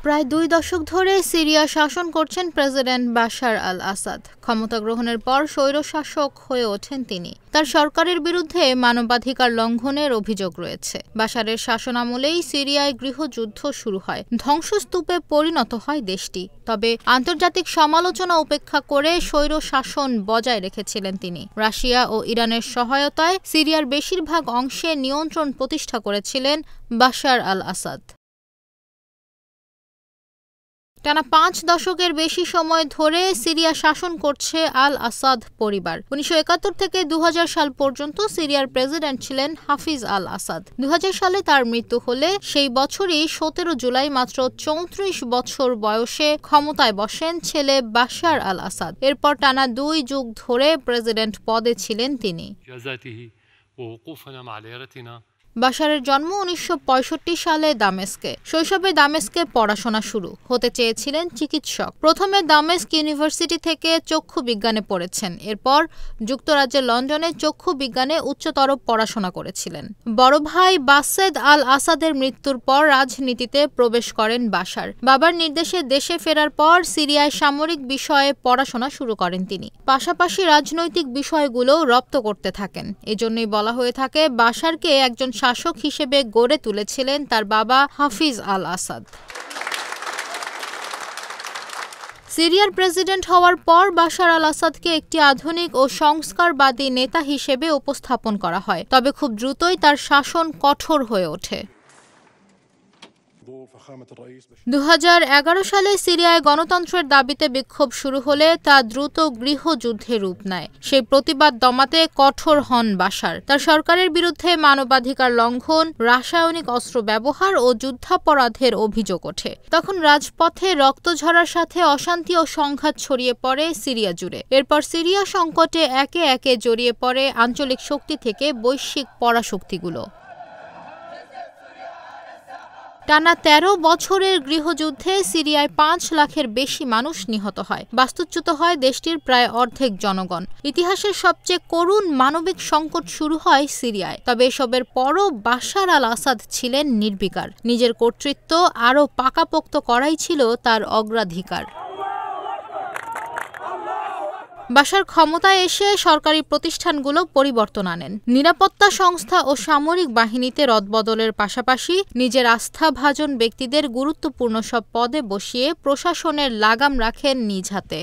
প্রায় ২ দশক ধরে সিরিয়া শাসন করছেন প্রেসিডেন্ট বাশার আল আসাদ। ক্ষমতা গ্রহণের পর স্বৈরশাসক হয়ে ওঠেন তিনি। তার সরকারের বিরুদ্ধে মানবাধিকার লঙ্ঘনের অভিযোগ রয়েছে। বাশারের শাসনামলেই সিরিয়ায় গৃহযুদ্ধ শুরু হয়, ধ্বংসস্তূপে পরিণত হয় দেশটি। তবে আন্তর্জাতিক সমালোচনা উপেক্ষা করে স্বৈরশাসন বজায় রেখেছিলেন তিনি। রাশিয়া ও ইরানের সহায়তায় সিরিয়ার বেশিরভাগ অংশে নিয়ন্ত্রণ প্রতিষ্ঠা করেছিলেন বাশার আল আসাদ। টানা ৫ দশকের বেশি সময় ধরে সিরিয়া শাসন করছে আল আসাদ পরিবার। ১৯৭১ থেকে ২০০০ সাল পর্যন্ত সিরিয়ার প্রেসিডেন্ট ছিলেন হাফিজ আল আসাদ। ২০০০ সালে তার মৃত্যু হলে সেই বছরই ১৭ জুলাই মাত্র ৩৪ বছর বয়সে ক্ষমতায় বসেন ছেলে বাশার আল আসাদ। এরপর টানা ২ যুগ ধরে প্রেসিডেন্ট পদে ছিলেন তিনি। বাশারের জন্ম ১৯৬৫ সালে দামেস্কে। শৈশবে দামেস্কে পড়াশোনা শুরু। হতে চেয়েছিলেন চিকিৎসক। প্রথমে দামেস্ক ইউনিভার্সিটি থেকে চক্ষু বিজ্ঞানে পড়েছেন। এরপর যুক্তরাজ্যের লন্ডনে চক্ষু বিজ্ঞানে উচ্চতর পড়াশোনা করেছিলেন। বড় ভাই বাসেদ আল আসাদের মৃত্যুর পর রাজনীতিতে প্রবেশ করেন বাশার। বাবার নির্দেশে দেশে ফেরার পর সিরিয়ায় সামরিক বিষয়ে পড়াশোনা শুরু করেন তিনি। পাশাপাশি রাজনৈতিক বিষয়গুলো রপ্ত করতে থাকেন। এজন্যই বলা হয়ে থাকে বাশারকে একজন শাসক হিসেবে গড়ে তুলেছিলেন তার বাবা হাফিজ আল আসাদ। সিরিয়ার প্রেসিডেন্ট হওয়ার পর বাশার আল আসাদকে একটি আধুনিক ও সংস্কারবাদী নেতা হিসেবে উপস্থাপন করা হয়। তবে খুব দ্রুতই তার শাসন কঠোর হয়ে ওঠে। ২০১১ সালে সিরিয়ায় গণতন্ত্রের দাবিতে বিক্ষোভ শুরু হলে তা দ্রুত গৃহযুদ্ধে রূপ নেয়। সেই প্রতিবাদ দমাতে কঠোর হন বাশার। তার সরকারের বিরুদ্ধে মানবাধিকার লঙ্ঘন, রাসায়নিক অস্ত্র ব্যবহার ও যুদ্ধাপরাধের অভিযোগ ওঠে। তখন রাজপথে রক্ত ঝরার সাথে অশান্তি ও সংঘাত ছড়িয়ে পড়ে সিরিয়া জুড়ে। এরপর সিরিয়া সংকটে একে একে জড়িয়ে পড়ে আঞ্চলিক শক্তি থেকে বৈশ্বিক পরাশক্তিগুলো। টানা ১৩ বছরের গৃহযুদ্ধে সিরিয়ায় ৫ লাখের বেশি মানুষ নিহত হয়। বাস্তুচ্যুত হয় দেশটির প্রায় অর্ধেক জনগণ। ইতিহাসের সবচেয়ে করুণ মানবিক সংকট শুরু হয় সিরিয়ায়। তবে এসবের পরও বাশার আল আসাদ ছিলেন নির্বিকার। নিজের কর্তৃত্ব আরও পাকাপোক্ত করাই ছিল তার অগ্রাধিকার। বাশার ক্ষমতায় এসে সরকারি প্রতিষ্ঠানগুলো পরিবর্তন আনেন। নিরাপত্তা সংস্থা ও সামরিক বাহিনীতে রদবদলের পাশাপাশি নিজের আস্থাভাজন ব্যক্তিদের গুরুত্বপূর্ণ সব পদে বসিয়ে প্রশাসনের লাগাম রাখেন নিজ হাতে।